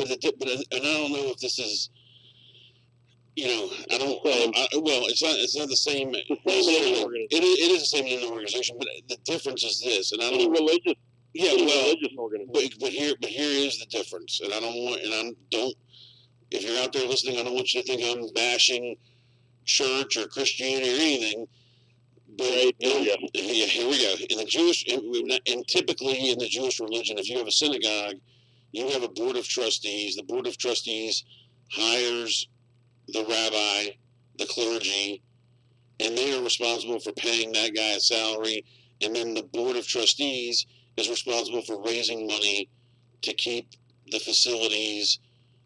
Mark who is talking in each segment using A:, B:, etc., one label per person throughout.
A: I don't know if this is, I don't. Well, it's not the same. It is the same in the organization, but the difference is this, and I don't.
B: Religious.
A: Yeah, well,
B: religious organization.
A: But here is the difference, and I don't want, and I don't. If you're out there listening, I don't want you to think I'm bashing church or Christianity or anything. But here we go. In the Jewish, and typically in the Jewish religion, if you have a synagogue, you have a board of trustees. The board of trustees hires the rabbi, the clergy, and they are responsible for paying that guy a salary. And then the board of trustees is responsible for raising money to keep the facilities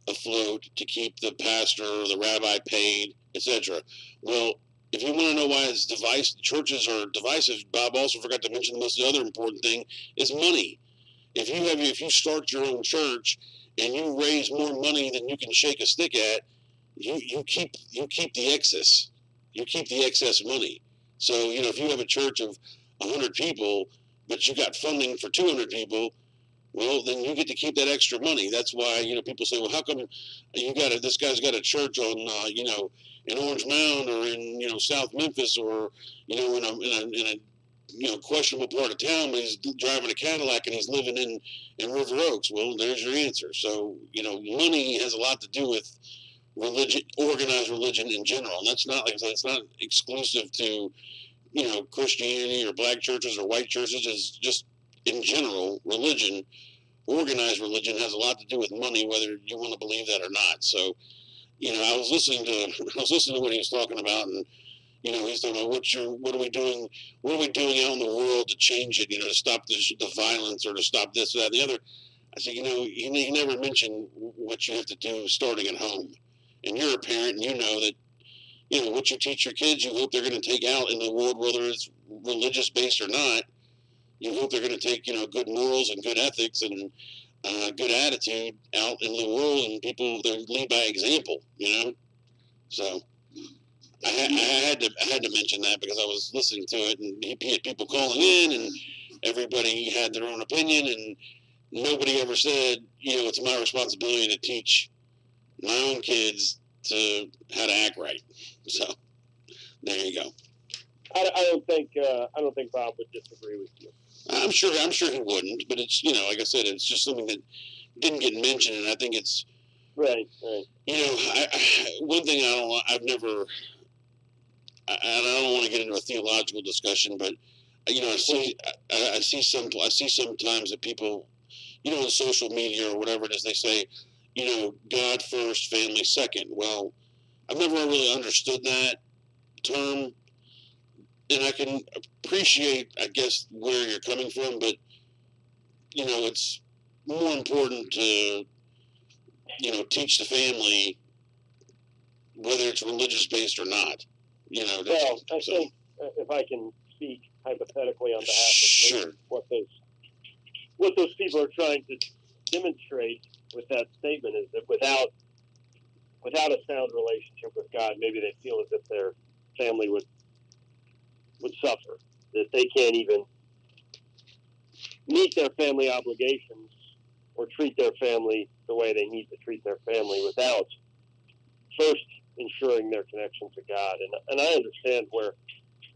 A: afloat, to keep the pastor or the rabbi paid, etc. Well, if you want to know why it's churches are divisive, Bob also forgot to mention the most other important thing is money. If you start your own church and you raise more money than you can shake a stick at, you keep the excess. You keep the excess money. So, if you have a church of 100 people, but you got funding for 200 people, well, then you get to keep that extra money. That's why, people say, well, how come this guy's got a church on, in Orange Mound or in, South Memphis or, in a questionable part of town, but he's driving a Cadillac and he's living in River Oaks. Well, there's your answer. So, money has a lot to do with religion, organized religion in general. And that's not, like I said, it's not exclusive to, Christianity or black churches or white churches. It's just in general, organized religion has a lot to do with money, whether you want to believe that or not. So, I was listening to what he was talking about, and he's talking about what are we doing out in the world to change it, to stop the violence or to stop this or that and the other. I said, he never mentioned what you have to do starting at home, and you're a parent, and you know that. What you teach your kids, you hope they're going to take out in the world, whether it's religious based or not. You hope they're going to take, good morals and good ethics and good attitude out in the world, and people they lead by example, So I had to mention that because I was listening to it, and he had people calling in, and everybody had their own opinion, and nobody ever said, it's my responsibility to teach my own kids to how to act right. So there you go.
B: I don't think Bob would disagree with you.
A: I'm sure he wouldn't, but it's like I said, it's just something that didn't get mentioned, and I think it's
B: right.
A: One thing I don't want to get into a theological discussion, but I see sometimes that people, on social media or whatever it is, they say, God first, family second. Well, I've never really understood that term. And I can appreciate, I guess, where you're coming from, but, it's more important to, teach the family, whether it's religious-based or not.
B: Well, I think, if I can speak hypothetically on behalf of what those people are trying to demonstrate with that statement is that without a sound relationship with God, maybe they feel as if their family would suffer, that they can't even meet their family obligations or treat their family the way they need to treat their family without first ensuring their connection to God. And I understand where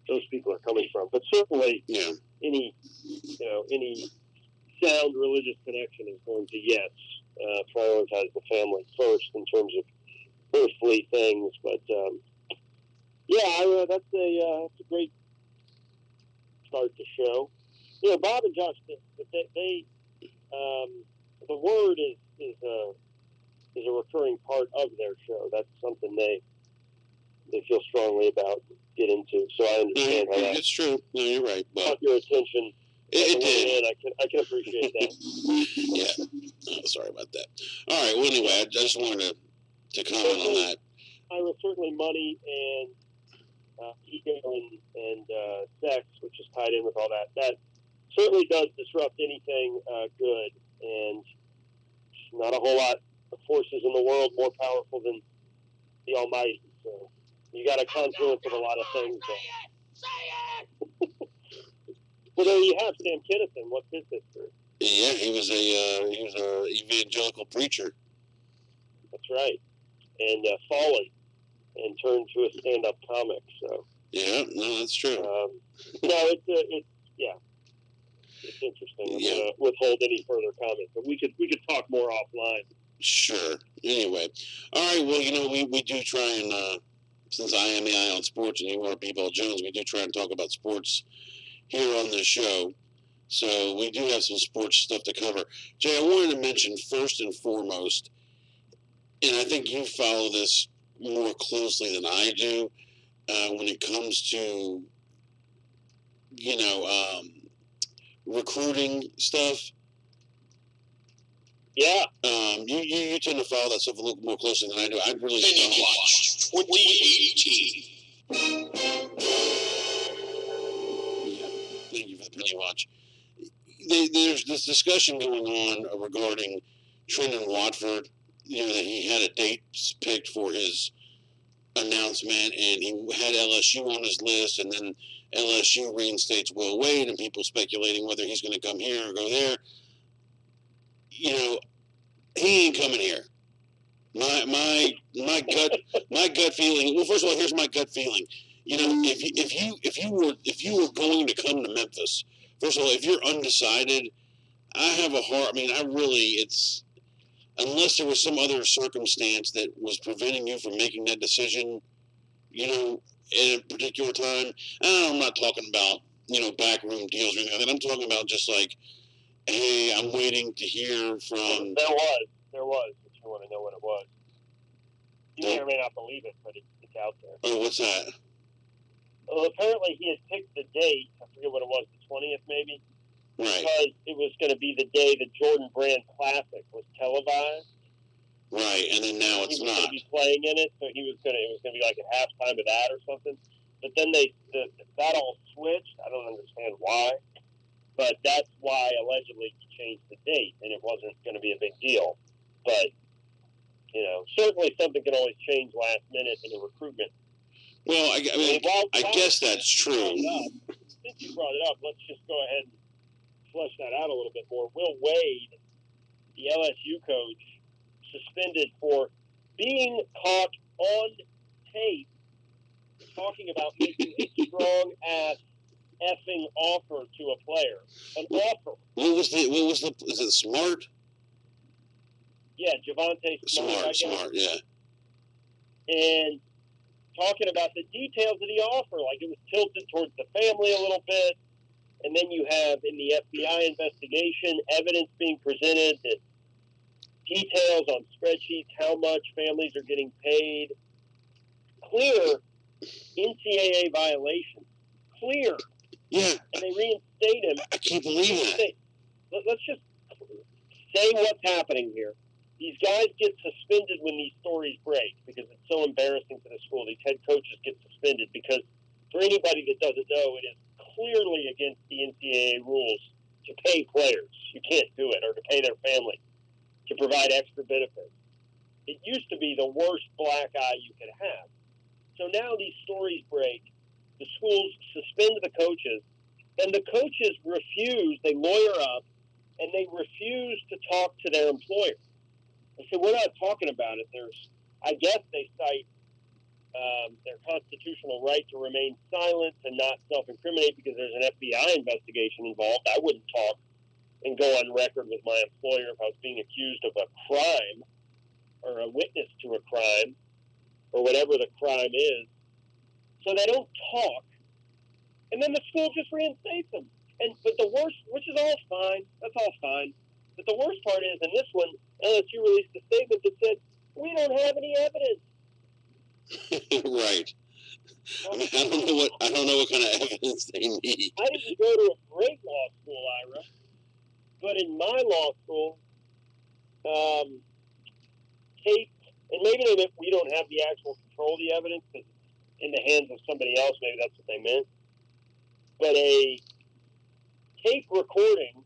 B: those people are coming from, but certainly any sound religious connection is going to prioritize the family first in terms of earthly things. But that's a great start to show. Bob and Josh, they the word is a recurring part of their show. That's something they feel strongly about, get into. So I understand how that.
A: It's true. No, you're right.
B: Caught your attention.
A: It did.
B: I can appreciate that.
A: Yeah. Oh, sorry about that. All right. Well, anyway, I just wanted to comment on that.
B: I was certainly money and ego and sex, which is tied in with all that. That certainly does disrupt anything good, and not a whole lot of forces in the world more powerful than the Almighty. So you got a confluence of a lot of things there. Well, there you have Sam Kinison. What's his history?
A: Yeah, he was a evangelical preacher.
B: right. And Fallen, and turned to a stand-up comic. So
A: yeah, no, that's true.
B: It's interesting. I'm gonna withhold any further comment, but we could talk more offline.
A: Sure. Anyway, all right. Well, we do try and since I am the Eye on Sports and you are B. Bell Jones, we do try and talk about sports here on this show. So we do have some sports stuff to cover. Jay, I wanted to mention first and foremost, and I think you follow this more closely than I do when it comes to, recruiting stuff.
B: Yeah.
A: You tend to follow that stuff a little more closely than I do. I really
C: Penny Watch 2018.
A: Yeah, thank you for the Penny Watch. There's this discussion going on regarding Trendon Watford. That he had a date picked for his announcement, and he had LSU on his list, and then LSU reinstates Will Wade, and people speculating whether he's going to come here or go there. He ain't coming here. My gut feeling. Well, first of all, here's my gut feeling. If you were going to come to Memphis, first of all, if you're undecided, I have a hard. I mean, it's unless there was some other circumstance that was preventing you from making that decision, at a particular time. And I'm not talking about backroom deals or anything like that. I'm talking about just like, hey, I'm waiting to hear from.
B: There was. If you want to know what it was, you may or may not believe it, but it's out there.
A: Oh, what's that?
B: Well, apparently he had picked the date. I forget what it was, the 20th maybe.
A: Right.
B: Because it was going to be the day the Jordan Brand Classic was televised.
A: Right, and then now it's not.
B: He was going to be playing in it, so it was going to be like at halftime of that or something. But then that all switched. I don't understand why. But that's why allegedly he changed the date, and it wasn't going to be a big deal. But, certainly something can always change last minute in a recruitment.
A: Well, I guess that's true.
B: Since you brought it up, let's just go ahead and flesh that out a little bit more. Will Wade, the LSU coach, suspended for being caught on tape talking about making a strong-ass effing offer to a player. An offer.
A: Is it Smart?
B: Yeah, Javonte Smart.
A: Smart, yeah.
B: And talking about the details of the offer, like it was tilted towards the family a little bit. And then you have, in the FBI investigation, evidence being presented that details on spreadsheets, how much families are getting paid. Clear NCAA violation. Clear.
A: Yeah.
B: And they reinstate him.
A: I can't believe that.
B: Let's just say what's happening here. These guys get suspended when these stories break because it's so embarrassing for the school. These head coaches get suspended because, for anybody that doesn't know, it is clearly against the NCAA rules to pay players. You can't do it, or to pay their family, to provide extra benefits. It used to be the worst black eye you could have. So now these stories break. The schools suspend the coaches, and the coaches refuse. They lawyer up, and they refuse to talk to their employer. They say, we're not talking about it. I guess they cite their constitutional right to remain silent and not self-incriminate because there's an FBI investigation involved. I wouldn't talk and go on record with my employer if I was being accused of a crime or a witness to a crime or whatever the crime is. So they don't talk, and then the school just reinstates them. But the worst, which is all fine, that's all fine. But the worst part is, in this one, LSU released a statement that said, we don't have any evidence.
A: Right. I don't know what kind of evidence they need.
B: I didn't go to a great law school, Ira, but in my law school, tape, and maybe they meant we don't have the actual control of the evidence because it's in the hands of somebody else. Maybe that's what they meant. But a tape recording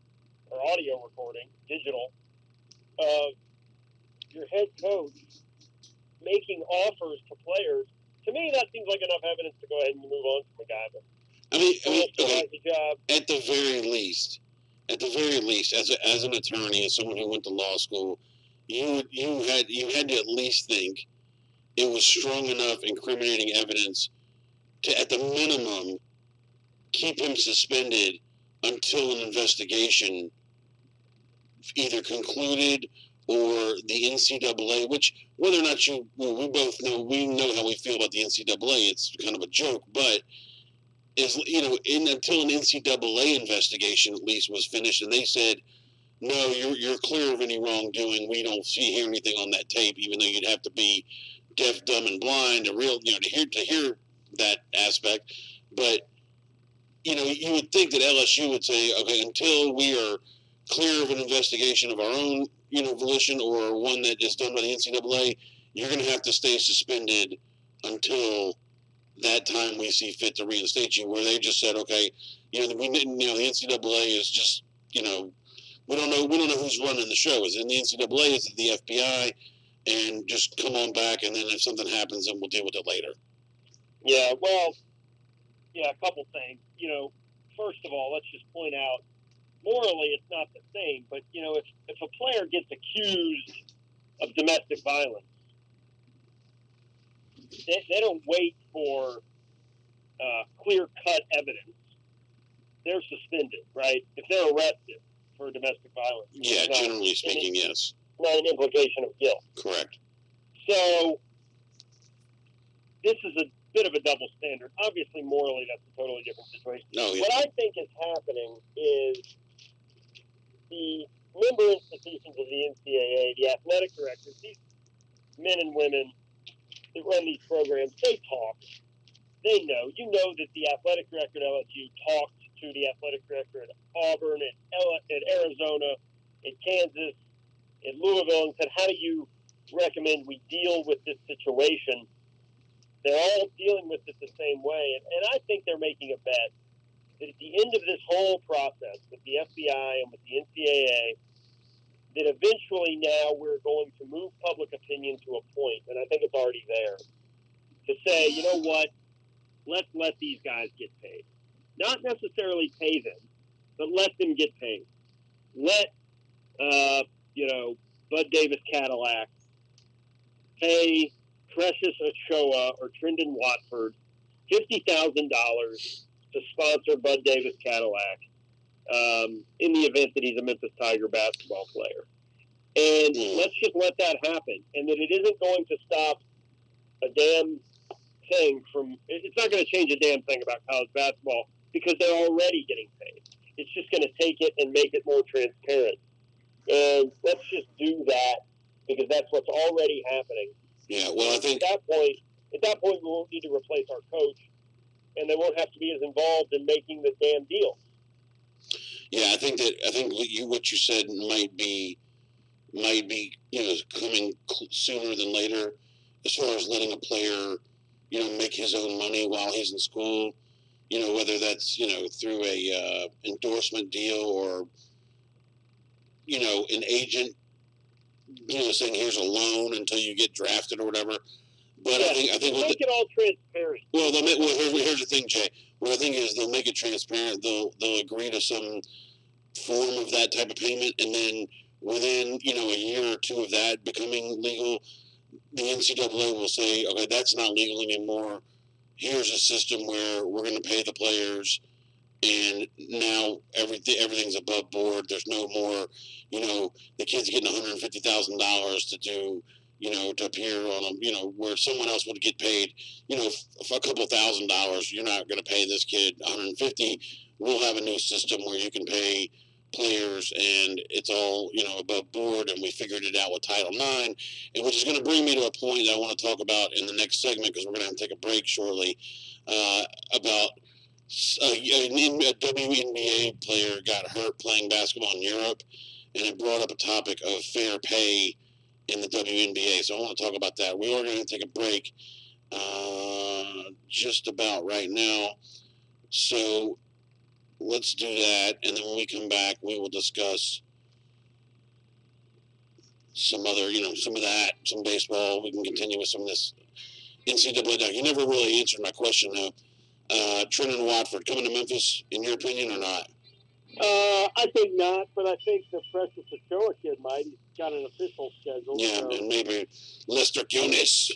B: or audio recording, digital, of your head coach making offers to players, to me that seems like enough evidence to go ahead and move on from a guy. But
A: okay.
B: the job.
A: At the very least, as an attorney, as someone who went to law school, you had to at least think it was strong enough incriminating evidence to, at the minimum, keep him suspended until an investigation either concluded or the NCAA, which whether or not we both know, we know how we feel about the NCAA. It's kind of a joke, but until an NCAA investigation at least was finished, and they said, no, you're clear of any wrongdoing. We don't hear anything on that tape, even though you'd have to be deaf, dumb, and blind to hear that aspect. But you would think that LSU would say, okay, until we are clear of an investigation of our own, volition or one that is done by the NCAA, you're going to have to stay suspended until that time we see fit to reinstate you. Where they just said, okay, the NCAA is just, we don't know who's running the show. Is it in the NCAA? Is it the FBI? And just come on back, and then if something happens, then we'll deal with it later.
B: Yeah, well, a couple things. First of all, let's just point out, morally, it's not the same. But if a player gets accused of domestic violence, they don't wait for clear-cut evidence. They're suspended, right? If they're arrested for domestic violence.
A: Yeah, generally speaking, yes.
B: Not an implication of guilt.
A: Correct.
B: So this is a bit of a double standard. Obviously, morally, that's a totally different situation.
A: Oh, yeah.
B: What I think is happening is the member institutions of the NCAA, the athletic directors, these men and women that run these programs, they talk. They know. You know that the athletic director at LSU talked to the athletic director at Auburn, at Arizona, at Kansas, at Louisville, and said, how do you recommend we deal with this situation? They're all dealing with it the same way. And I think they're making a bet that at the end of this whole process with the FBI and with the NCAA, that eventually now we're going to move public opinion to a point, and I think it's already there, to say, you know what, let's let these guys get paid. Not necessarily pay them, but let them get paid. Let, Bud Davis Cadillac pay Precious Ochoa or Trendon Watford $50,000 to sponsor Bud Davis Cadillac in the event that he's a Memphis Tiger basketball player. And let's just let that happen. And that it isn't going to stop a damn thing from – it's not going to change a damn thing about college basketball because they're already getting paid. It's just going to take it and make it more transparent. And let's just do that because that's what's already happening.
A: Yeah, well, I think
B: at that point, we won't need to replace our coach, and they won't have to be as involved in making the damn deal.
A: Yeah, I think what you said might be coming sooner than later, as far as letting a player make his own money while he's in school. Whether that's through a endorsement deal or an agent saying here's a loan until you get drafted or whatever. But yeah, I think
B: make it all transparent.
A: Well, here's the thing, Jay. What I think is they'll make it transparent. They'll agree to some form of that type of payment, and then within a year or two of that becoming legal, the NCAA will say, okay, that's not legal anymore. Here's a system where we're going to pay the players, and now everything's above board. There's no more, the kid's getting $150,000 to do, to appear on where someone else would get paid, a couple $1,000. You're not going to pay this kid $150. We'll have a new system where you can pay players, and it's all above board, and we figured it out with Title IX, and which is going to bring me to a point that I want to talk about in the next segment because we're going to have to take a break shortly. About a WNBA player got hurt playing basketball in Europe, and it brought up a topic of fair pay in the WNBA. So I want to talk about that. We are going to take a break just about right now. So let's do that, and then when we come back, we will discuss some other, some of that, some baseball. We can continue with some of this NCAA. Now, you never really answered my question, though. Trendon Watford coming to Memphis, in your opinion, or not?
B: I think not, but I think the Precious Ochoa kid might. He's got an official schedule.
A: Yeah,
B: so.
A: and maybe Lester Quiñones.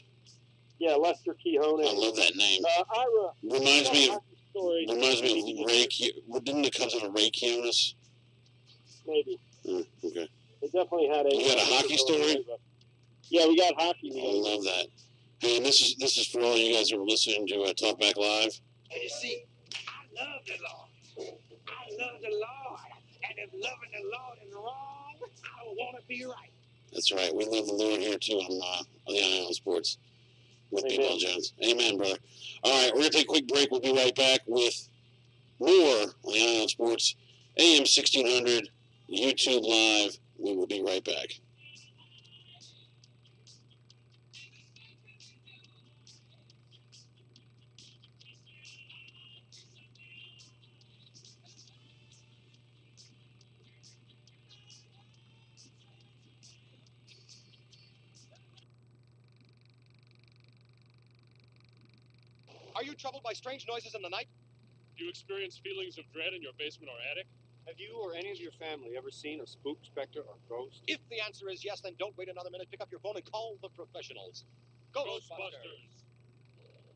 B: Yeah, Lester Quiñones.
A: I love that name.
B: Ira.
A: Reminds me of
B: Story.
A: Ray. Didn't the Cubs have a Ray Quiñones?
B: Maybe.
A: Okay.
B: They definitely had a.
A: You got a hockey story?
B: Yeah, we got hockey.
A: I love that. Hey, and this is for all you guys who are listening to Talkback Live.
C: You see, I love the Lord. I love the Lord. And if loving the Lord is wrong, I want to be right.
A: That's right. We love the Lord here, too, on the Eye on Sports with B-Ball Jones. Amen, brother. All right, we're going to take a quick break. We'll be right back with more on the Eye on Sports, AM 1600, YouTube Live. We will be right back.
D: Are you troubled by strange noises in the night?
E: Do you experience feelings of dread in your basement or attic?
D: Have you or any of your family ever seen a spook, specter, or ghost? If the answer is yes, then don't wait another minute. Pick up your phone and call the professionals. Ghostbusters!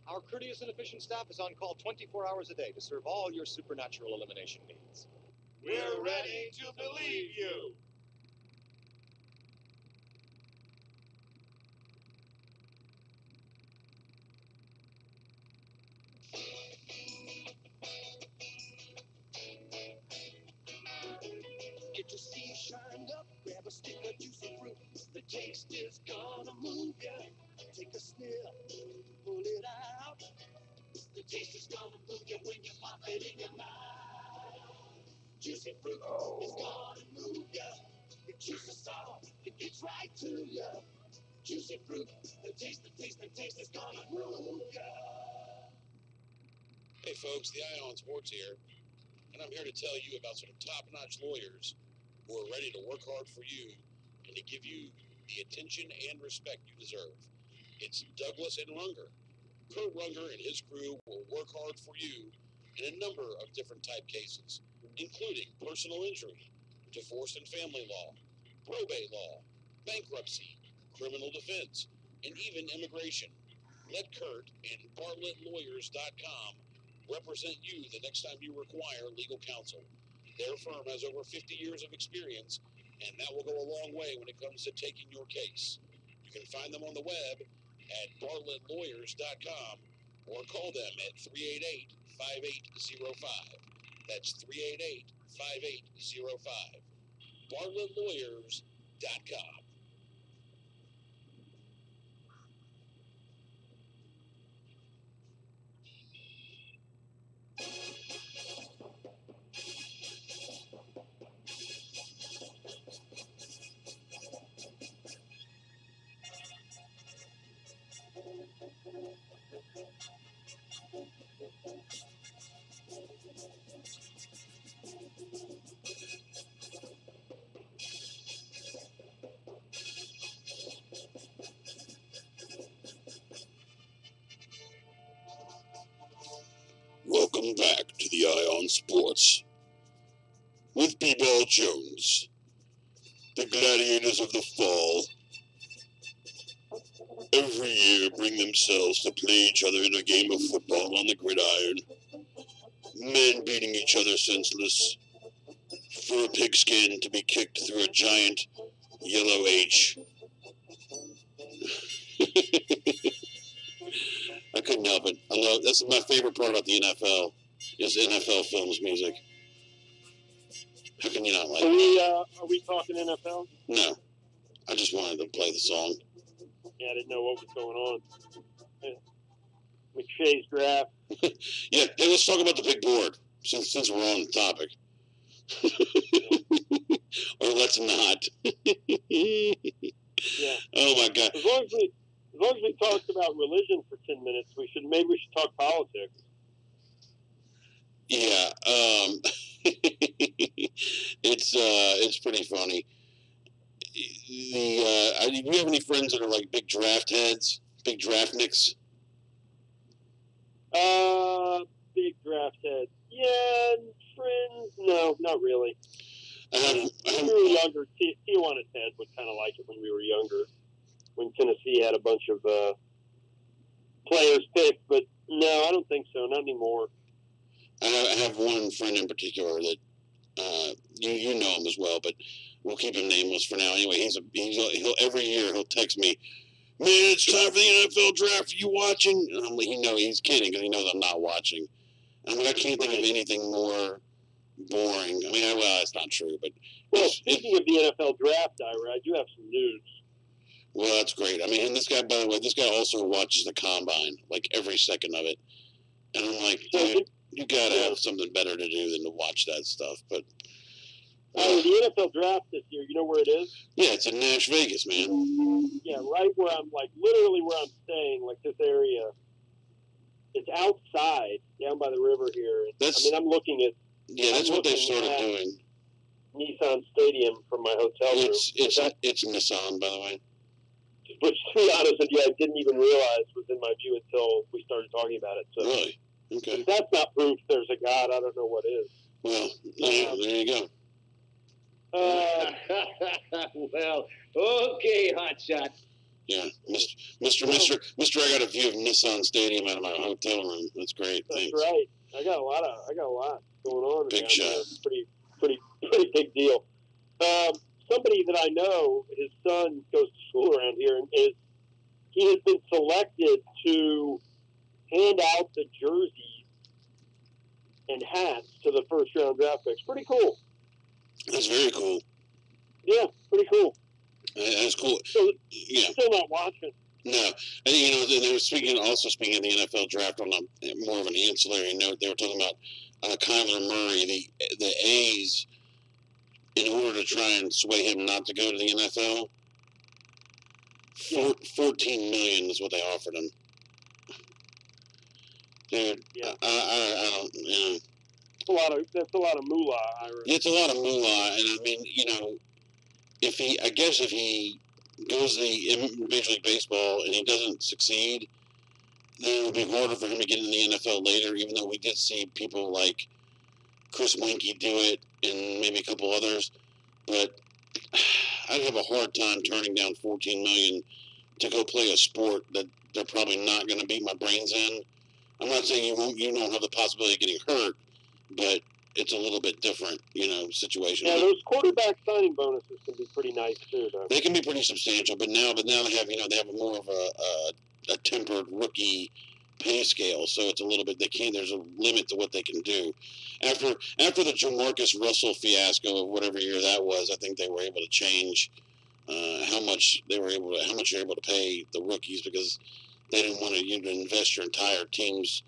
D: Our courteous and efficient staff is on call 24 hours a day to serve all your supernatural elimination needs.
E: We're ready to believe you.
C: Get your Steve shined up, grab a stick of juicy fruit. The taste is gonna move ya. Take a sniff, pull it out. The taste is gonna move you when you pop it in your mouth. Juicy fruit is gonna move ya. It juices soft, it gets right to ya. Juicy fruit, the taste is gonna move ya.
A: Hey, folks, the Eye on Sports here, and I'm here to tell you about some top-notch lawyers who are ready to work hard for you and to give you the attention and respect you deserve. It's Douglas and Runger. Kurt Runger and his crew will work hard for you in a number of different type cases, including personal injury, divorce and family law, probate law, bankruptcy, criminal defense, and even immigration. Let Kurt and BartlettLawyers.com represent you the next time you require legal counsel. Their firm has over 50 years of experience, and that will go a long way when it comes to taking your case. You can find them on the web at BartlettLawyers.com or call them at 388-5805. That's 388-5805. BartlettLawyers.com. Welcome back to the Eye on Sports with B-Ball Jones. The gladiators of the fall every year bring themselves to play each other in a game of football on the gridiron. Men beating each other senseless for a pigskin to be kicked through a giant yellow H. I couldn't help it. I love that's my favorite part about the NFL is NFL Films music. How can you not like it?
B: Are we talking NFL?
A: No. I just wanted to play the song.
B: Yeah, I didn't know what was going on. McShay's draft.
A: Yeah, hey, let's talk about the big board since we're on the topic. Or let's not.
B: Yeah.
A: Oh my God.
B: As long as we talked about religion for 10 minutes, we should talk politics.
A: Yeah. It's pretty funny. Do you have any friends that are like big draft heads, big draftniks?
B: Big draft head. Yeah, veterans, no, not really.
A: I
B: When we were younger, Tijuana Ted would kind of like it when we were younger, when Tennessee had a bunch of players picked. But no, I don't think so. Not anymore.
A: I have one friend in particular that you know him as well, but we'll keep him nameless for now. Anyway, he'll every year he'll text me, man, it's time for the NFL draft. Are you watching? And I'm like, he's kidding because he knows I'm not watching. And I'm like, I can't think of anything more boring. I mean, well, it's not true, but
B: speaking of the NFL draft, Ira, I do have some news.
A: Well, that's great. I mean, and this guy, by the way, also watches the combine, like every second of it. And I'm like, dude, you gotta have something better to do than to watch that stuff. But
B: the NFL draft this year, you know where it is?
A: Yeah, it's in Nash Vegas, man.
B: Yeah, right where I'm, like literally where I'm staying, like this area. It's outside, down by the river here. I'm looking at.
A: Yeah, that's what they started doing.
B: Nissan Stadium from my hotel room.
A: It's Nissan, by the way.
B: Which, to be honest with you, I didn't even realize was in my view until we started talking about it. So
A: really? Okay.
B: If that's not proof there's a God, I don't know what is.
A: Well, there you go.
F: Well, okay, hotshot.
A: Yeah, Mr. I got a view of Nissan Stadium out of my hotel room. That's great.
B: That's
A: Thanks.
B: right. I got a lot going on.
A: Big shot.
B: Pretty big deal. Somebody that I know, his son goes to school around here, and he has been selected to hand out the jerseys and hats to the first round draft picks. Pretty cool.
A: That's very cool.
B: Yeah, pretty cool.
A: That's cool.
B: So,
A: yeah.
B: Still not watching.
A: No, and they were speaking of the NFL draft on a more of an ancillary note. They were talking about Kyler Murray, the A's, in order to try and sway him not to go to the NFL. $14 million is what they offered him. Dude,
B: yeah.
A: I don't, you know.
B: That's a lot of moolah, Ira.
A: It's a lot of moolah, and I mean, if he goes to the Major League Baseball and he doesn't succeed, then it would be harder for him to get in the NFL later, even though we did see people like Chris Weinke do it and maybe a couple others. But I'd have a hard time turning down $14 million to go play a sport that they're probably not going to beat my brains in. I'm not saying you don't have the possibility of getting hurt, but it's a little bit different, situation.
B: Yeah, those quarterback signing bonuses can be pretty nice too, though.
A: They can be pretty substantial, but now they have more of a tempered rookie pay scale, so it's a little bit. There's a limit to what they can do. After the Jamarcus Russell fiasco of whatever year that was, I think they were able to change how much you're able to pay the rookies, because they didn't want you to invest your entire team's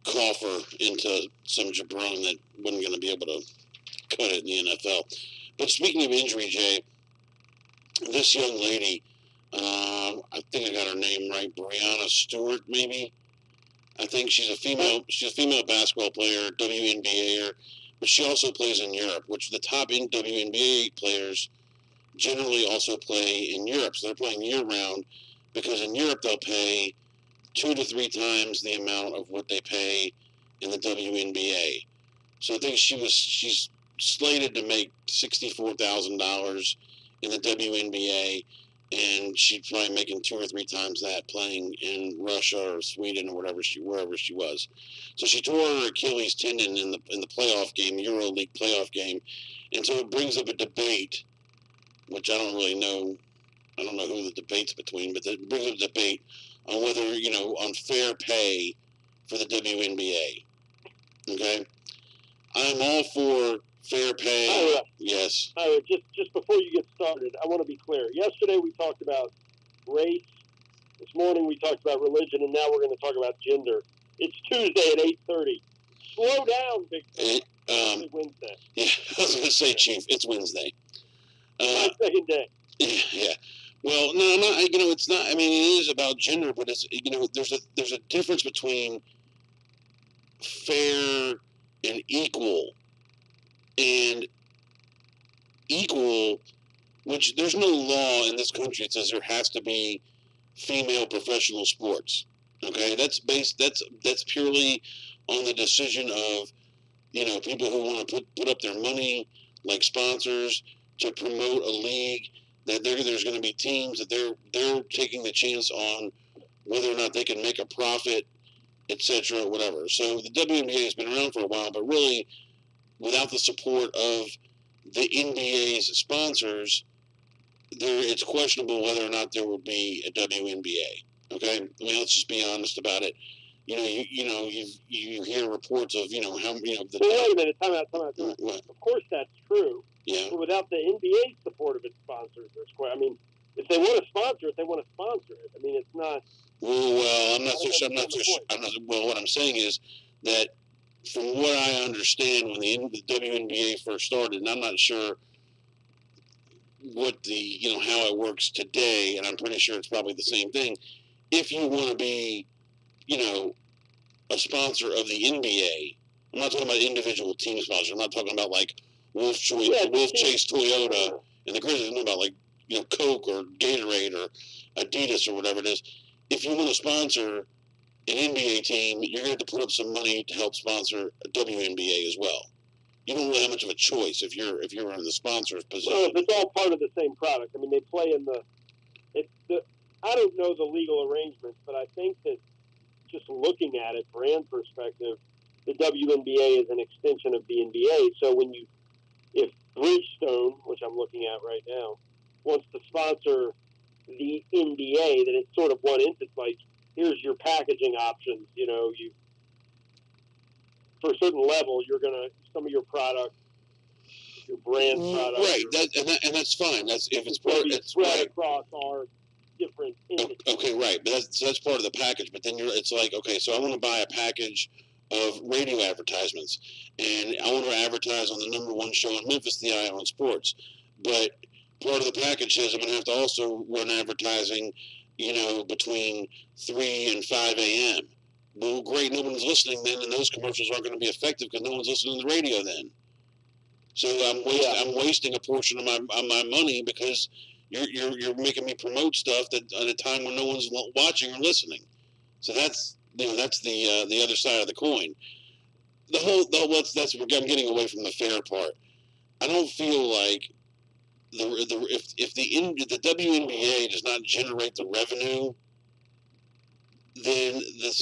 A: coffer into some jabron that wasn't going to be able to cut it in the NFL. But speaking of injury, Jay, this young lady, I think I got her name right, Breanna Stewart, maybe. I think she's a female basketball player, WNBAer, but she also plays in Europe, which the top WNBA players generally also play in Europe. So they're playing year-round, because in Europe they'll pay 2 to 3 times the amount of what they pay in the WNBA. So I think she's slated to make $64,000 in the WNBA, and she's probably making 2 or 3 times that playing in Russia or Sweden or wherever she was. So she tore her Achilles tendon in the playoff game, EuroLeague playoff game, and so it brings up a debate, which I don't really know. I don't know who the debate's between, but it brings up a debate on whether, on fair pay for the WNBA. Okay? I'm all for fair pay. Yes.
B: Just before you get started, I want to be clear. Yesterday we talked about race. This morning we talked about religion, and now we're going to talk about gender. It's Tuesday at 8:30. Slow down, big fan. It's Wednesday.
A: Yeah, I was going to say, Chief, it's Wednesday.
B: My second day.
A: Yeah. Well, no, I'm not. It's not. I mean, it is about gender, but it's there's a difference between fair and equal, which there's no law in this country that says there has to be female professional sports. Okay, that's purely on the decision of people who want to put up their money, like sponsors, to promote a league. That there's going to be teams that they're taking the chance on whether or not they can make a profit, etc., whatever. So the WNBA has been around for a while, but really, without the support of the NBA's sponsors, it's questionable whether or not there would be a WNBA. Okay, I mean, let's just be honest about it. You hear reports of how
B: wait a minute, time out.
A: What?
B: Of course, that's true.
A: Yeah.
B: But without the NBA's support of its sponsors, if they want to sponsor it, they want to sponsor it. I mean, it's not.
A: Well, I'm not so sure. Well, what I'm saying is that from what I understand, when the WNBA first started, and I'm not sure what how it works today, and I'm pretty sure it's probably the same thing. If you want to be, a sponsor of the NBA, I'm not talking about individual team sponsors. I'm not talking about like Wolf Chase Toyota and the Grizzlies. I'm talking about like Coke or Gatorade or Adidas or whatever it is. If you want to sponsor an NBA team, you're going to have to put up some money to help sponsor a WNBA as well. You don't really have much of a choice if you're in the sponsor's position.
B: Well, it's all part of the same product. I mean, they play in I don't know the legal arrangements, but I think that just looking at it, brand perspective, the WNBA is an extension of the NBA. So if Bridgestone, which I'm looking at right now, wants to sponsor the NBA, then it's sort of one instance. Like, here's your packaging options. For a certain level, some of your product, your brand product,
A: right? And that's fine. That's if it's part. It's
B: spread
A: right
B: across our different entities.
A: Okay, right. But that's part of the package. But then it's like, okay, so I want to buy a package of radio advertisements, and I want to advertise on the #1 show in Memphis, the Eye on Sports. But part of the package says I'm going to have to also run advertising, between 3 and 5 a.m. Well, great, no one's listening then, and those commercials aren't going to be effective because no one's listening to the radio then. So I'm wasting a portion of my money because you're making me promote stuff that at a time when no one's watching or listening. So that's the other side of the coin. I'm getting away from the fair part. I don't feel like if the WNBA does not generate the revenue, then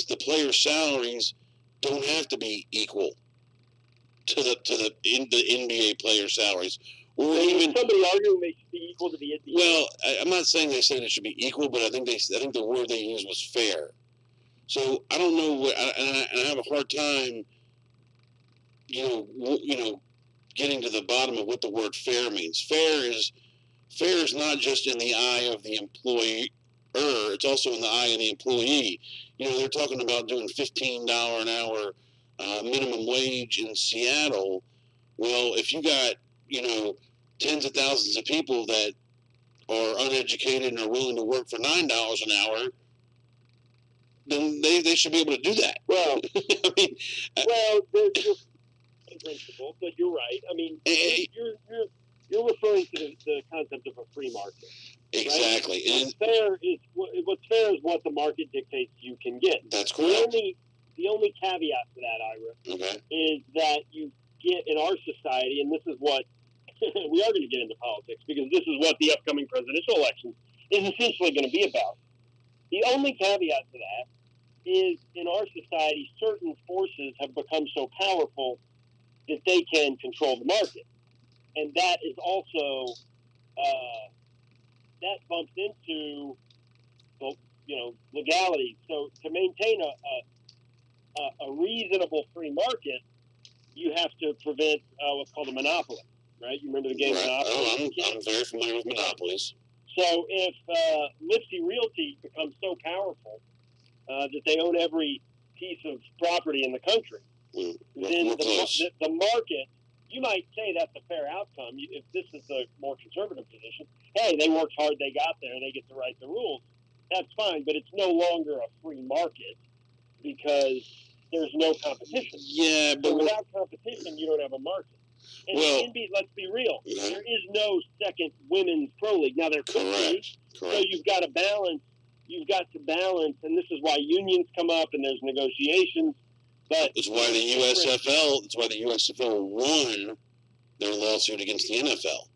A: the players' salaries don't have to be equal to the NBA player salaries, or even
B: somebody arguing they should be equal to the NBA.
A: Well, I'm not saying they said it should be equal, but I think the word they used was fair. So I don't know and I have a hard time, getting to the bottom of what the word fair means. Fair is not just in the eye of the employer; it's also in the eye of the employee. They're talking about doing $15 an hour minimum wage in Seattle. Well, if you got, tens of thousands of people that are uneducated and are willing to work for $9 an hour, then they should be able to do that.
B: Well,
A: I mean,
B: there's in principle, but you're right. I mean, you're referring to the concept of a free market.
A: Exactly.
B: Right? What's fair is what the market dictates you can get.
A: That's correct.
B: The only caveat to that, Ira, is that you get in our society, and this is what we are going to get into politics because this is what the upcoming presidential election is essentially going to be about. The only caveat to that is in our society, certain forces have become so powerful that they can control the market. And that is also, that bumps into, legality. So to maintain a reasonable free market, you have to prevent what's called a monopoly, right? You remember the game Monopoly?
A: Oh, I'm very familiar with monopolies.
B: So if Lipsy Realty becomes so powerful that they own every piece of property in the country, then the market, you might say that's a fair outcome. If this is the more conservative position, hey, they worked hard, they got there, they get to write the rules. That's fine, but it's no longer a free market because there's no competition.
A: Yeah, but
B: so without competition, you don't have a market. And let's be real, there is no second women's pro league. Now there could be, so you've got to balance. You've got to balance, and this is why unions come up and there's negotiations But
A: It's why the USFL won their lawsuit against the NFL.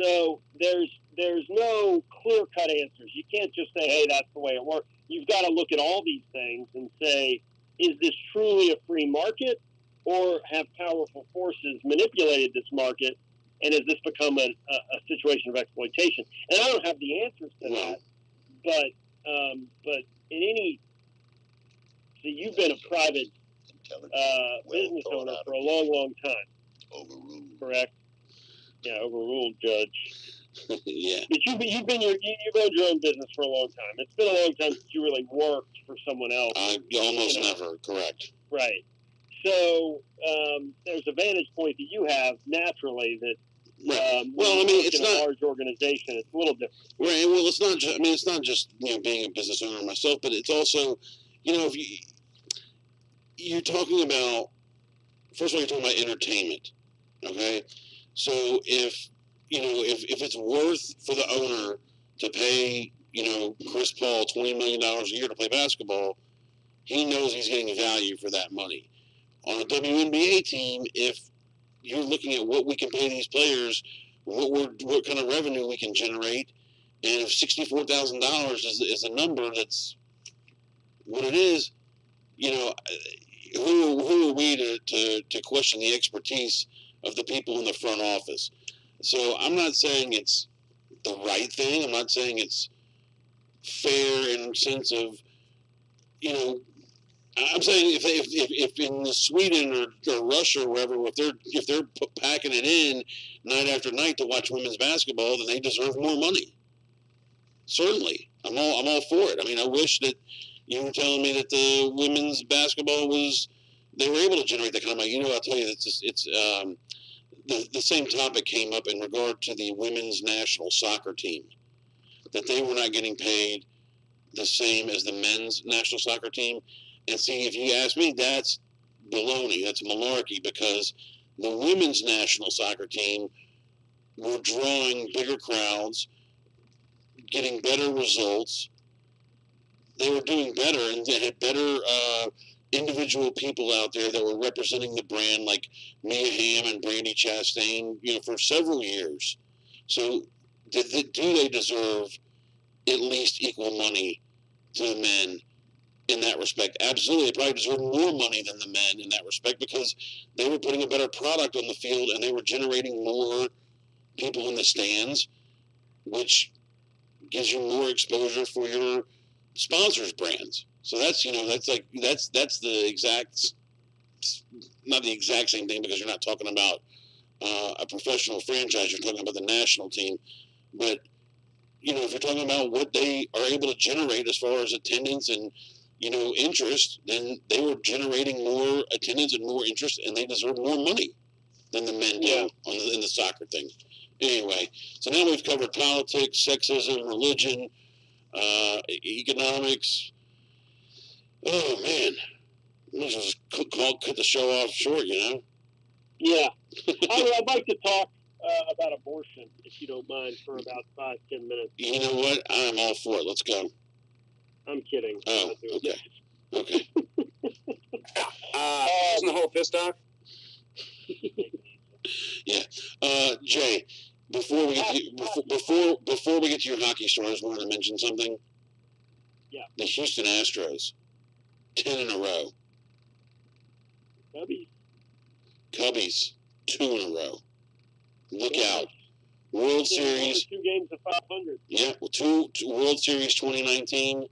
B: So there's no clear-cut answers. You can't just say, hey, that's the way it works. You've got to look at all these things and say, is this truly a free market, or have powerful forces manipulated this market, and has this become a situation of exploitation? And I don't have the answers to that, but in any, so you've been a private business owner for a long, long time.
C: Overruled.
B: Correct? Yeah, overruled, Judge.
A: Yeah.
B: But you've owned your own business for a long time. It's been a long time since you really worked for someone else.
A: Almost never, correct.
B: Right. So there's a vantage point that you have naturally that.
A: Right. Well, I mean, it's
B: in
A: not
B: a large organization. It's a little different.
A: Right. Well, it's not just. I mean, it's not just being a business owner myself, but it's also, if you're talking about. First of all, you're talking about entertainment. Okay. So if it's worth for the owner to pay Chris Paul $20 million a year to play basketball, he knows he's getting value for that money. On a WNBA team, if you're looking at what we can pay these players, what kind of revenue we can generate, and if $64,000 is a number that's what it is, who are we to question the expertise of the people in the front office? So I'm not saying it's the right thing. I'm not saying it's fair in the sense of, I'm saying if in Sweden or Russia or wherever, if they're packing it in night after night to watch women's basketball, then they deserve more money. Certainly, I'm all for it. I mean, I wish that you were telling me that the women's basketball they were able to generate that kind of money. I'll tell you that the same topic came up in regard to the women's national soccer team, that they were not getting paid the same as the men's national soccer team. And see, if you ask me, that's baloney. That's malarkey, because the women's national soccer team were drawing bigger crowds, getting better results. They were doing better, and they had better individual people out there that were representing the brand, like Mia Hamm and Brandi Chastain, for several years. So do they deserve at least equal money to the men in that respect? Absolutely. They probably deserve more money than the men in that respect, because they were putting a better product on the field and they were generating more people in the stands, which gives you more exposure for your sponsors' brands. So that's that's the exact, not the exact same thing, because you're not talking about a professional franchise. You're talking about the national team. But if you're talking about what they are able to generate as far as attendance and interest, then they were generating more attendance and more interest, and they deserve more money than the men do in the soccer thing. Anyway, so now we've covered politics, sexism, religion, economics. Oh man, let's just cut the show off short,
B: Yeah, I'd like to talk about abortion, if you don't mind, for about 5-10 minutes.
A: You know what? I'm all for it. Let's go.
B: I'm kidding.
A: Oh, okay. Okay.
F: Isn't the whole fist off?
A: Yeah. Jay, before we get to your hockey story, I just wanted to mention something.
B: Yeah.
A: The Houston Astros, 10 in a row. Cubbies, 2 in a row. Look out. World Series.
B: 2 games of 500.
A: Yeah, well, two World Series 2019,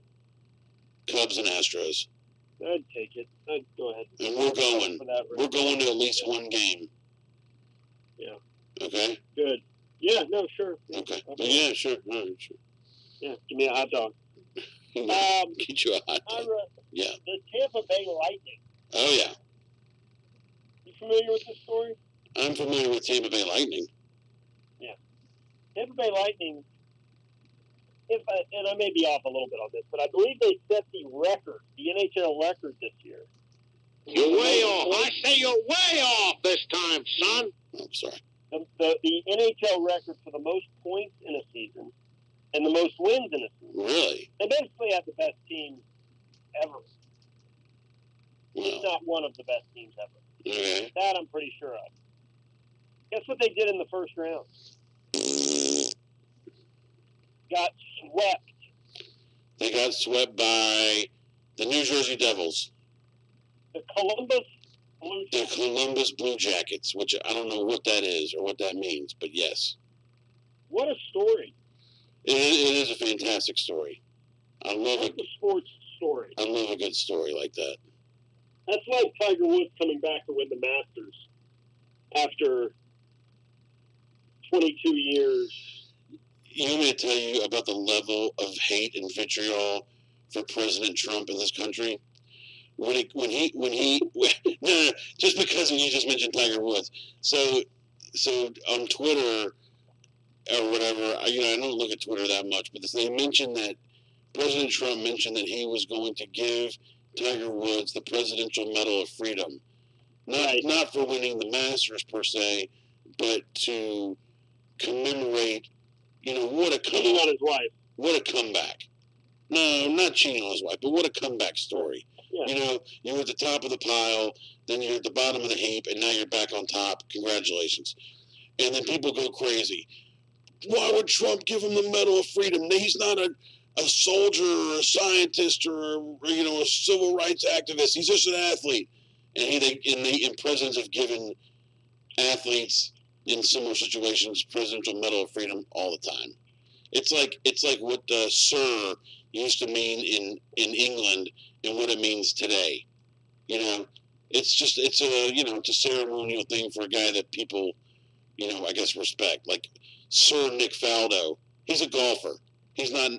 A: Cubs and Astros.
B: I'd take it. I'd go ahead.
A: And we're going. We're going to at least one game.
B: Yeah.
A: Okay?
B: Good. Yeah, no, sure.
A: Okay. Yeah, sure. All right, sure.
B: Yeah, give me a hot dog.
A: Get you a hot dog. Yeah.
B: The Tampa Bay Lightning.
A: Oh, yeah.
B: You familiar with this story?
A: I'm familiar with Tampa Bay Lightning.
B: Yeah. Tampa Bay Lightning, and I may be off a little bit on this, but I believe they set the record, the NHL record this year.
F: You're way off. I say you're way off this time, son.
A: Oh, sorry.
B: The NHL record for the most points in a season and the most wins in a season.
A: Really?
B: They basically have the best team ever.
A: Wow.
B: If not one of the best teams ever.
A: Okay.
B: That I'm pretty sure of. Guess what they did in the first round? Got swept.
A: They got swept by the New Jersey Devils.
B: The Columbus Blue
A: The
B: Jackets.
A: Columbus Blue Jackets, which I don't know what that is or what that means, but yes.
B: What a story.
A: It is a fantastic story. I love
B: What's a sports story?
A: I love a good story like that.
B: That's like Tiger Woods coming back to win the Masters after 22 years.
A: You want me to tell you about the level of hate and vitriol for President Trump in this country? No, just because you just mentioned Tiger Woods. So on Twitter or whatever, I don't look at Twitter that much, but they mentioned that President Trump mentioned that he was going to give Tiger Woods the Presidential Medal of Freedom. Not for winning the Masters per se, but to commemorate, what a
B: Cheating on his wife.
A: What a comeback. No, not cheating on his wife, but what a comeback story.
B: Yeah.
A: You're at the top of the pile, then you're at the bottom of the heap, and now you're back on top. Congratulations. And then people go crazy. Why would Trump give him the Medal of Freedom? He's not a soldier or a scientist or a civil rights activist. He's just an athlete. And presidents have given athletes in similar situations Presidential Medal of Freedom all the time. It's like what Sir used to mean in England and what it means today. It's a ceremonial thing for a guy that people, I guess respect. Like Sir Nick Faldo, he's a golfer. He's not,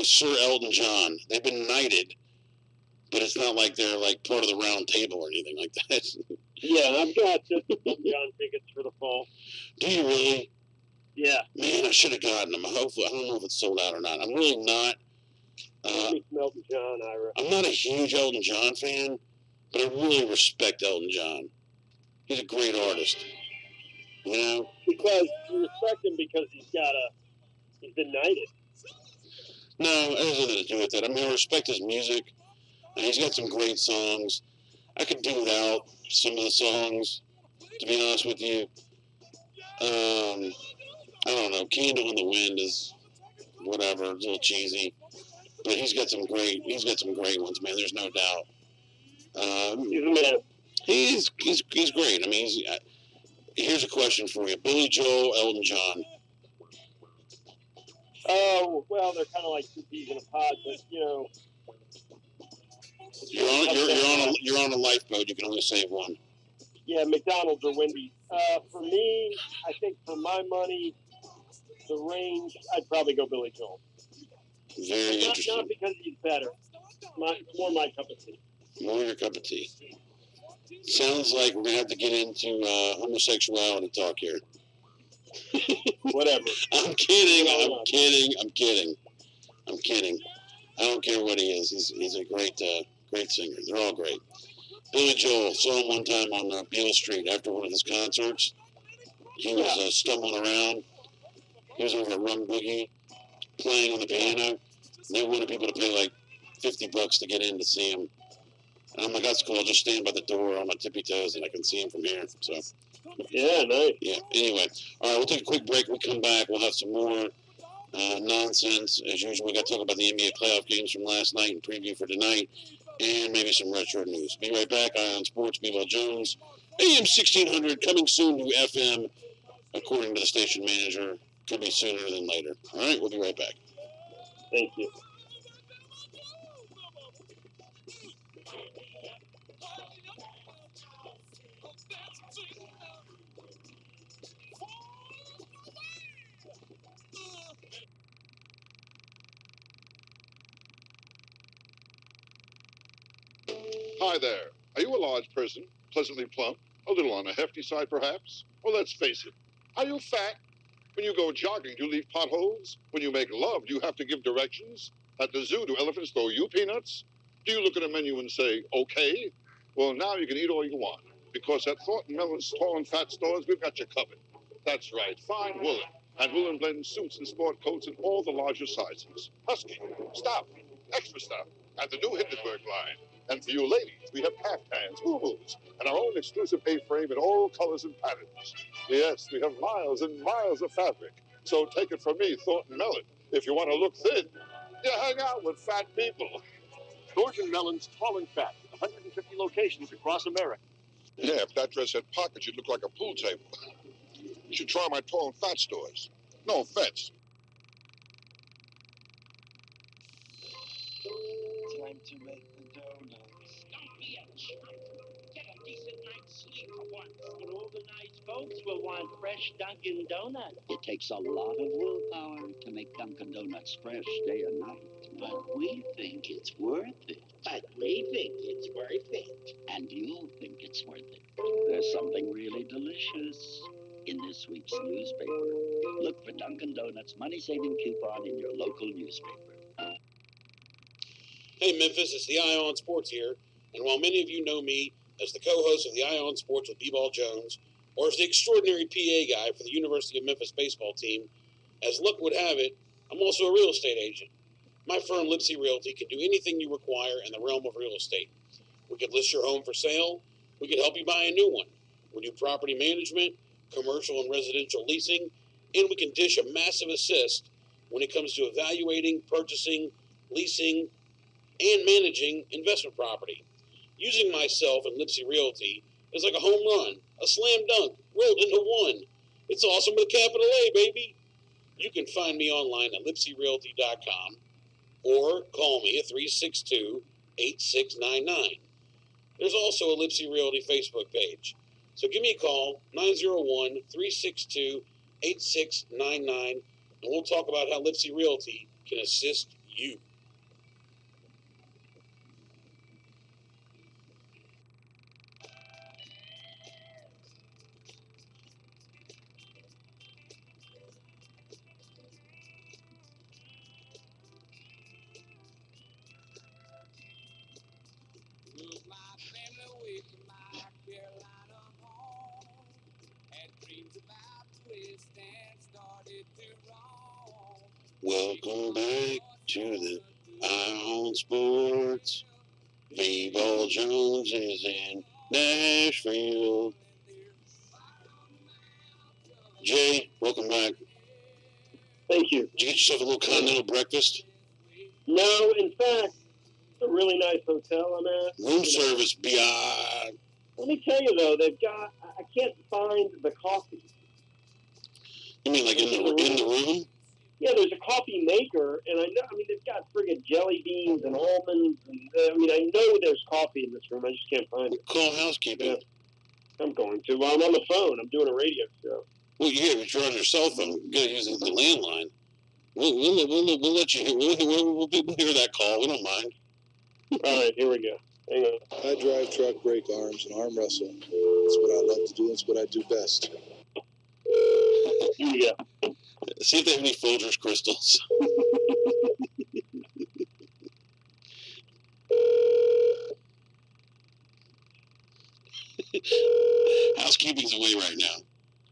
A: Sir Elton John. They've been knighted, but it's not like they're like part of the round table or anything like that.
B: Yeah, I've got Elton John tickets for the fall.
A: Do you really?
B: Yeah.
A: Man, I should have gotten them. Hopefully, I don't know if it's sold out or not. I'm really not.
B: Elton John, Ira.
A: I'm not a huge Elton John fan, but I really respect Elton John. He's a great artist.
B: Because you respect him because he's been knighted.
A: No, it has nothing to do with that. I mean, I respect his music. And he's got some great songs. I could do without some of the songs, to be honest with you. I don't know. Candle in the Wind is whatever. It's a little cheesy. But he's got some great ones, man. There's no doubt.
B: He's a man.
A: He's great. I mean, here's a question for you. Billy Joel, Elton John.
B: Oh, well, they're kind of like two peas in a pod, but,
A: You're on a lifeboat. You can only save one.
B: Yeah, McDonald's or Wendy's. For me, I think for my money, the range, I'd probably go Billy Joel.
A: Very interesting.
B: Not because he's better. More my cup of tea.
A: More your cup of tea. Sounds like we're going to have to get into homosexuality talk here.
B: Whatever.
A: I'm kidding. I don't care what he is. He's a great singer. They're all great. Billy Joel, saw him one time on Beale Street after one of his concerts. He was stumbling around. He was over at Rum Boogie playing on the piano. And they wanted people to pay like $50 to get in to see him. And I'm like, that's cool. I'll just stand by the door on my tippy toes and I can see him from here. So,
B: yeah, nice.
A: Yeah, anyway. All right, we'll take a quick break. We'll come back. We'll have some more nonsense. As usual, we got to talk about the NBA playoff games from last night and preview for tonight. And maybe some retro news. Be right back. Ion Sports, B-Ball Jones. AM 1600, coming soon to FM, according to the station manager. Could be sooner than later. All right, we'll be right back.
B: Thank you.
G: Hi there. Are you a large person, pleasantly plump, a little on the hefty side perhaps? Well, let's face it. Are you fat? When you go jogging, do you leave potholes? When you make love, do you have to give directions? At the zoo, do elephants throw you peanuts? Do you look at a menu and say, okay? Well, now you can eat all you want, because at Thornton Mellon's tall and fat stores, we've got you covered. That's right, fine woolen, and woolen blend suits and sport coats in all the larger sizes. Husky, stout, extra stout, and the new Hindenburg line. And for you ladies, we have caftans, boo-boos, and our own exclusive A-frame in all colors and patterns. Yes, we have miles and miles of fabric. So take it from me, Thornton Mellon. If you want to look thin, you hang out with fat people.
B: Thornton Mellon's Tall and Fat, 150 locations across America.
G: Yeah, if that dress had pockets, you'd look like a pool table. You should try my Tall and Fat stores. No offense.
C: Time to make the donuts.
H: Don't be a chump. Get a decent night's sleep for once. But all the nice folks will want fresh Dunkin' Donuts.
I: It takes a lot of willpower to make Dunkin' Donuts fresh day and night.
H: But we think it's worth it. But we think it's worth it.
I: And you think it's worth it. There's something really delicious in this week's newspaper. Look for Dunkin' Donuts money-saving coupon in your local newspaper.
A: Hey Memphis, it's the Eye on Sports here, and while many of you know me as the co-host of the Eye on Sports with B-Ball Jones, or as the extraordinary PA guy for the University of Memphis baseball team, as luck would have it, I'm also a real estate agent. My firm, Lipsy Realty, can do anything you require in the realm of real estate. We could list your home for sale. We could help you buy a new one. We do property management, commercial and residential leasing, and we can dish a massive assist when it comes to evaluating, purchasing, leasing, and managing investment property. Using myself and Lipsy Realty is like a home run, a slam dunk, rolled into one. It's awesome with a capital A, baby. You can find me online at lipsyrealty.com or call me at 362-8699. There's also a Lipsy Realty Facebook page. So give me a call, 901-362-8699, and we'll talk about how Lipsy Realty can assist you. Welcome back to the Eye on Sports. B-Ball Jones is in Nashville. Jay, welcome back.
B: Thank you.
A: Did you get yourself a little continental breakfast?
B: No, in fact, it's a really nice hotel I'm at.
A: Room service beyond.
B: Let me tell you, though, I can't find the coffee.
A: You mean like in the room?
B: Yeah, there's a coffee maker, and they've got friggin' jelly beans and almonds, and I know there's coffee in this room. I just can't find it.
A: Call housekeeping.
B: Yeah, I'm going to. Well, I'm on the phone. I'm doing a radio show.
A: Well, yeah, but you're on your cell phone. You gotta use the landline. We'll let you hear. We'll hear that call. We don't mind.
B: All right, here we go. Hang on.
J: I drive truck, break arms, and arm wrestle. It's what I love to do. It's what I do best.
B: Yeah.
A: See if they have any Folgers crystals. Housekeeping's away right now.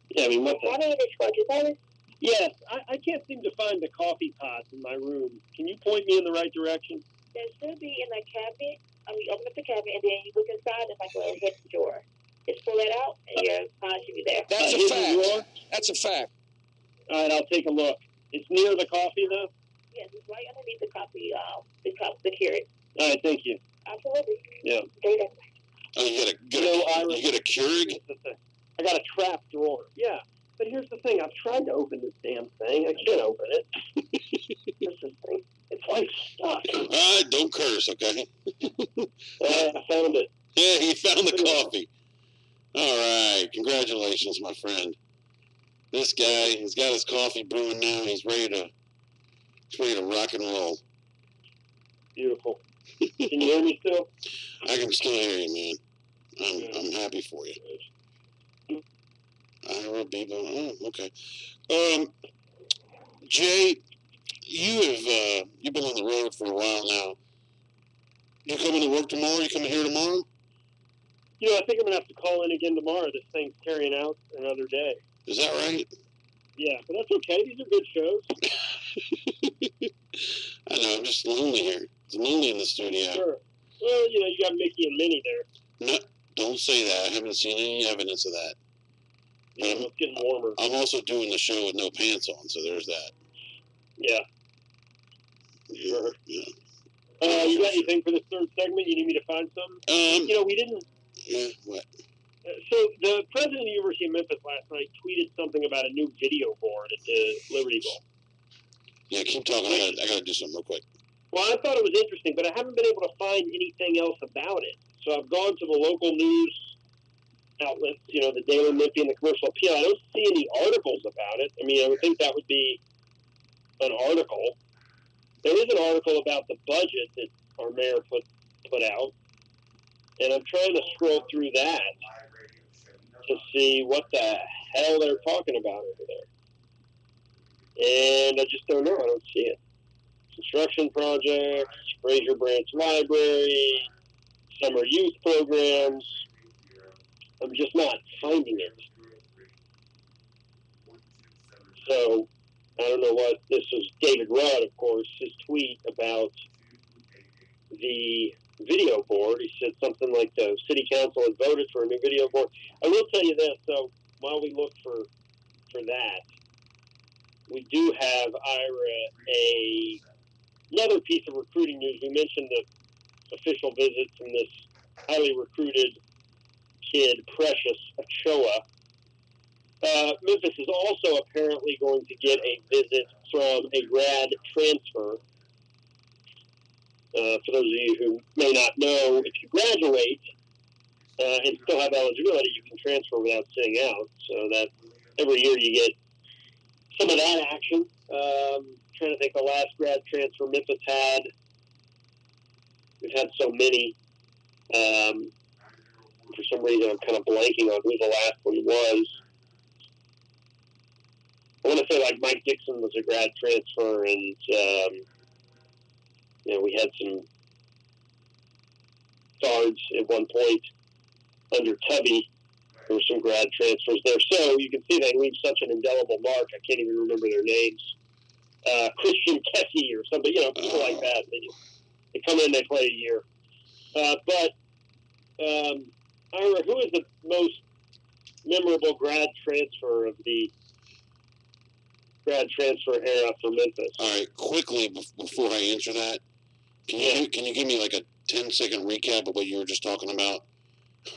B: Yeah, what the... Yes, I can't seem to find the coffee pots in my room. Can you point me in the right direction?
K: There should be in the cabinet. You open up the cabinet, and then you look inside. It's like a little hidden drawer. Just pull it out, and your pot should be there.
L: That's a fact. Drawer? That's a fact.
B: All right, I'll take a look. It's near the coffee, though?
K: Yes, it's right underneath the coffee, the Keurig.
B: All right, thank you.
K: Absolutely.
B: Yeah.
K: Data.
A: Oh, you got a Keurig?
B: I got a trap drawer. Yeah. But here's the thing. I've tried to open this damn thing. I can't open it. It's like stuck.
A: Don't curse, okay?
B: I found it.
A: Yeah, you found the coffee. All right. Congratulations, my friend. This guy, he's got his coffee brewing now. He's ready to rock and roll.
B: Beautiful. Can you hear me still?
A: I can still hear you, man. I'm happy for you. Oh, okay. Jay, you've been on the road for a while now. You coming to work tomorrow? You coming here tomorrow?
B: I think I'm gonna have to call in again tomorrow. This thing's carrying out another day.
A: Is that right?
B: Yeah, but that's okay. These are good shows.
A: I know. I'm just lonely here. It's lonely in the studio.
B: Sure. Well, you know, you got Mickey and Minnie there.
A: No, don't say that. I haven't seen any evidence of that.
B: Yeah, it's getting warmer.
A: I'm also doing the show with no pants on, so there's that.
B: Yeah.
A: Sure. Yeah.
B: You got anything for this third segment? You need me to find some? You know, we didn't.
A: Yeah, what?
B: So the president of the University of Memphis last night tweeted something about a new video board at the Liberty Bowl.
A: Yeah, keep talking. I gotta do something real quick.
B: Well, I thought it was interesting, but I haven't been able to find anything else about it. So I've gone to the local news outlets, you know, the Daily Memphian, the Commercial Appeal. I don't see any articles about it. I mean, I would think that would be an article. There is an article about the budget that our mayor put out, and I'm trying to scroll through that to see what the hell they're talking about over there. And I just don't know. I don't see it. Construction projects, Fraser Branch Library, summer youth programs. I'm just not finding it. So, I don't know what, this was David Rudd, of course, his tweet about the video board. He said something like the city council had voted for a new video board. I will tell you this, so while we look for that, we do have, Ira, another piece of recruiting news. We mentioned the official visit from this highly recruited kid, Precious Ochoa. Memphis is also apparently going to get a visit from a grad transfer. For those of you who may not know, if you graduate and still have eligibility, you can transfer without sitting out. So that every year you get some of that action. Trying to think the last grad transfer Memphis had. We've had so many. For some reason, I'm kind of blanking on who the last one was. I want to say like Mike Dixon was a grad transfer, and you know, we had some guards at one point under Tubby. There were some grad transfers there, so you can see they leave such an indelible mark. I can't even remember their names. Christian Kessie or somebody, you know, people like that. They come in, they play a year. But Ira, who is the most memorable grad transfer of the grad transfer era for Memphis?
A: All right, quickly before I answer that, can you give me like a 10-second recap of what you were just talking about?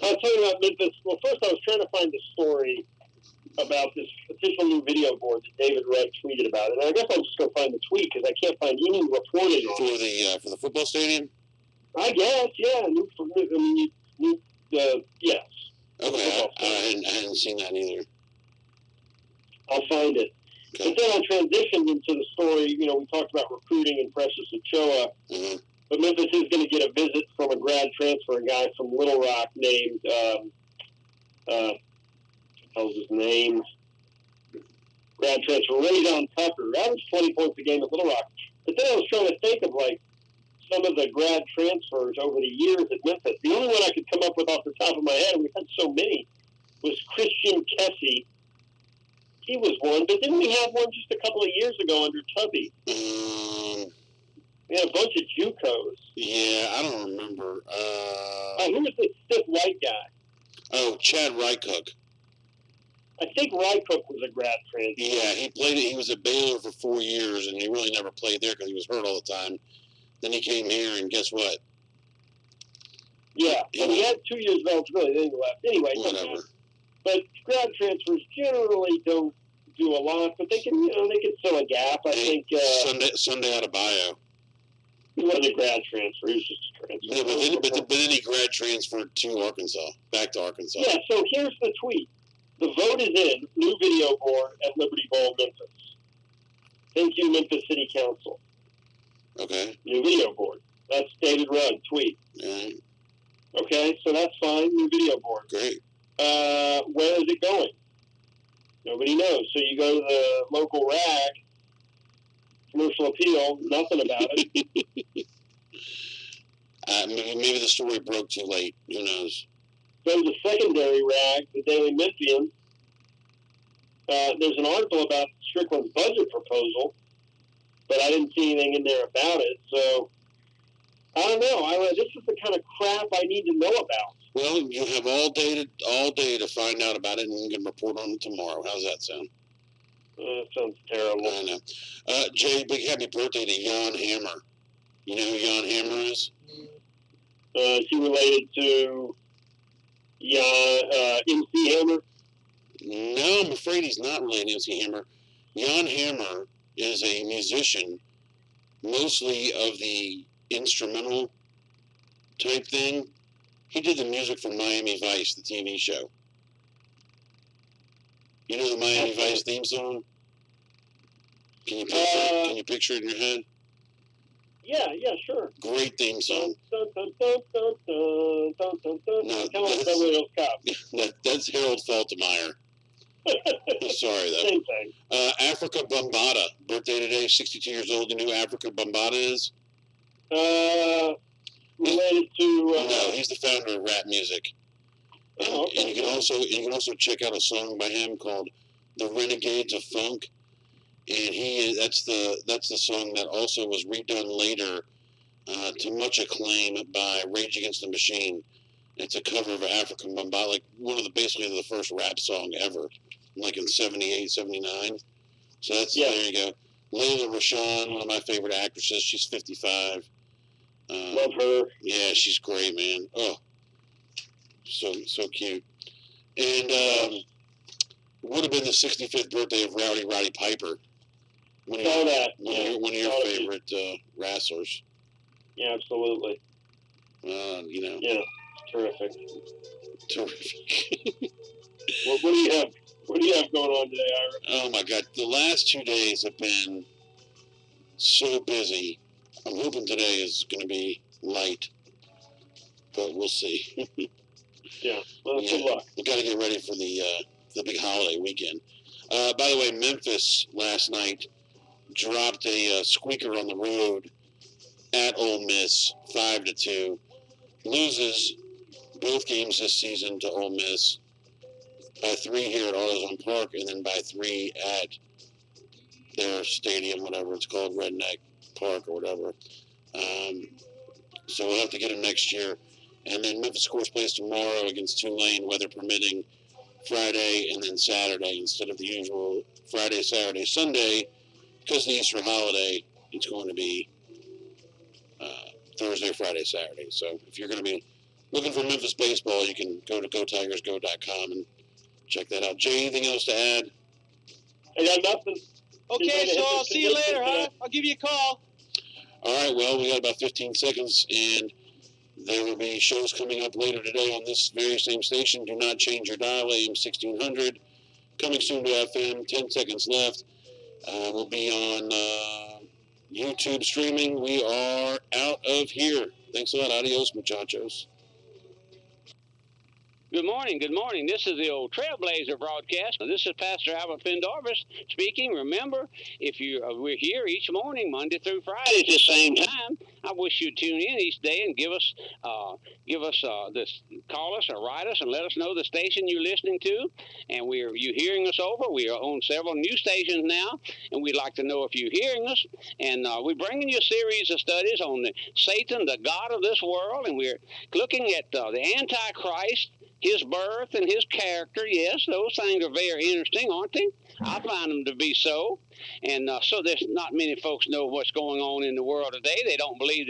B: I was talking about Memphis. Well, first I was trying to find the story about this official new video board that David Rudd tweeted about, and I guess I'll just go find the tweet because I can't find any reporting on it.
A: For the football stadium.
B: I guess, yeah. Yes.
A: Okay, I hadn't seen that either.
B: I'll find it. Okay. But then I transitioned into the story. You know, we talked about recruiting and Precious Ochoa. Mm-hmm. But Memphis is going to get a visit from a grad transfer, a guy from Little Rock named, what was his name? Grad transfer, Rajon Tucker. Averaged 20 points a game at Little Rock. But then I was trying to think of, like, some of the grad transfers over the years at Memphis. The only one I could come up with off the top of my head, and we've had so many, was Christian Kessie. He was one, but didn't we have one just a couple of years ago under Tubby? We had a bunch of JUCOs.
A: Yeah, I don't remember.
B: Who was the stiff white guy?
A: Oh, Chad Rycook.
B: I think Rycook was a grad transfer.
A: Yeah, he was at Baylor for 4 years, and he really never played there because he was hurt all the time. Then he came here, and guess what?
B: Yeah, but he had 2 years of eligibility. Then he left. Anyway,
A: whatever.
B: But grad transfers generally don't do a lot, but they can, you know, they can fill a gap. I think
A: Sunday Adebayo.
B: He wasn't a grad transfer. He was just a transfer.
A: Yeah, but then he grad transferred to Arkansas, back to Arkansas.
B: Yeah. So here's the tweet: the vote is in. New video board at Liberty Bowl, Memphis. Thank you, Memphis City Council.
A: Okay.
B: New video board. That's David Rudd tweet.
A: Yeah.
B: Okay, so that's fine. New video board.
A: Great.
B: Where is it going? Nobody knows. So you go to the local rag, Commercial Appeal, nothing about it.
A: Maybe the story broke too late. Who knows?
B: Go to the secondary rag, the Daily Memphian. There's an article about Strickland's budget proposal, but I didn't see anything in there about it. So I don't know. This is the kind of crap I need to know about.
A: Well, you have all day to find out about it, and you can report on it tomorrow. How's that sound?
B: That sounds terrible.
A: I know. Jay, big happy birthday to Jan Hammer. You know who Jan Hammer is?
B: Is he related to MC Hammer?
A: No, I'm afraid he's not related to MC Hammer. Jan Hammer is a musician, mostly of the instrumental type thing. He did the music for Miami Vice, the TV show. You know the Miami Vice theme song? Can you picture it in your head?
B: Yeah, sure.
A: Great theme song.
B: Dun, dun, dun, dun, dun, dun, dun, dun.
A: No,
B: Come on, Beverly Hills Cop.
A: That's Harold Faltermeyer. Sorry, though.
B: Same thing.
A: Africa Bambaataa, birthday today, 62 years old. You know who Africa Bambaataa is?
B: Related to...
A: no, he's the founder of rap music.
B: Okay.
A: And you can also check out a song by him called "The Renegades of Funk," and that's the song that also was redone later to much acclaim by Rage Against the Machine. It's a cover of Africa Bambaataa, like basically the first rap song ever, like in 78, 79. So there you go. Layla Rashawn, one of my favorite actresses. She's 55.
B: Love her.
A: Yeah, she's great, man. Oh, so cute. And would have been the 65th birthday of Rowdy Piper. One of your favorite wrestlers.
B: Yeah, absolutely.
A: Yeah,
B: terrific.
A: Terrific.
B: What do you have? What do you have going on today, Ira?
A: Oh my God, the last 2 days have been so busy. I'm hoping today is going to be light, but we'll see.
B: Yeah, well, good luck.
A: We got to get ready for the big holiday weekend. By the way, Memphis last night dropped a squeaker on the road at Ole Miss, 5-2. Loses both games this season to Ole Miss by 3 here at AutoZone Park, and then by 3 at their stadium, whatever it's called, Redneck Park or whatever. So we'll have to get them next year. And then Memphis, of course, plays tomorrow against Tulane, weather permitting, Friday and then Saturday instead of the usual Friday, Saturday, Sunday. Because of the Easter holiday, it's going to be Thursday, Friday, Saturday. So if you're going to be looking for Memphis baseball, you can go to GoTigersGo.com and check that out. Jay, anything else to add?
B: I got nothing.
M: Okay, so I'll see you later, huh? I'll give you a call.
A: All right, well, we got about 15 seconds, and there will be shows coming up later today on this very same station. Do not change your dial, AM 1600. Coming soon to FM, 10 seconds left. We'll be on YouTube streaming. We are out of here. Thanks a lot. Adios, muchachos.
F: Good morning. This is the old Trailblazer broadcast. This is Pastor Albert Fendorvis speaking. Remember, we're here each morning, Monday through Friday at the same time. I wish you'd tune in each day and give us this, call us or write us and let us know the station you're listening to. And you hearing us over? We are on several new stations now, and we'd like to know if you're hearing us. And we're bringing you a series of studies on Satan, the God of this world, and we're looking at the Antichrist, his birth and his character. Yes, those things are very interesting, aren't they? I find them to be so. And so there's not many folks know what's going on in the world today. They don't believe that